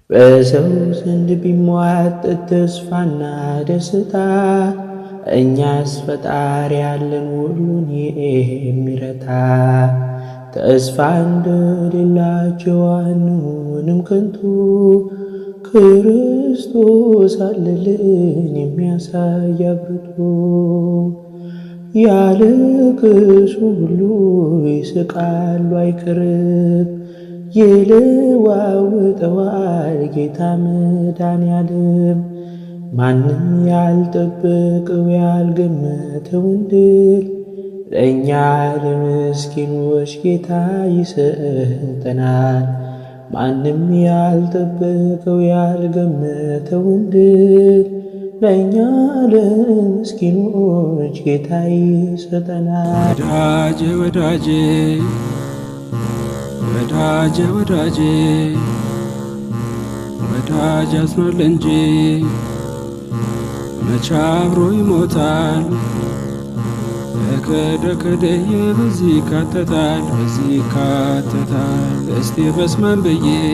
በሰው ዘንድ ቢሟጠጥ ተስፋና ደስታ እኛስ ፈጣሪ ያለን ሁሉን የሚረታ። ተስፋ እንደሌላቸው አንሆንም ከንቱ ክርስቶስ አለልን የሚያሳይ አብርቱ። ያለቅሱ ሁሉ ይስቃሉ አይቀርም ይለዋውጠዋል ጌታ መድኃኔዓለም። ማንም ያልጠበቀው ያልገመተውን ድል ለእኛ ለምስኪኖች ጌታ ይሰጠናል። ማንም ያልጠበቀው ያልገመተውን ድል ለእኛ ለምስኪኖች ጌታ ይሰጠናል። ወዳጄ ወዳጄ ወዳጄ ወዳጄ ወዳጅ አዝኗል እንጂ መቼ አብሮ ይሞታል። ከደከደየ በዚህ ይካተታል። እስቲ በስመን ብዬ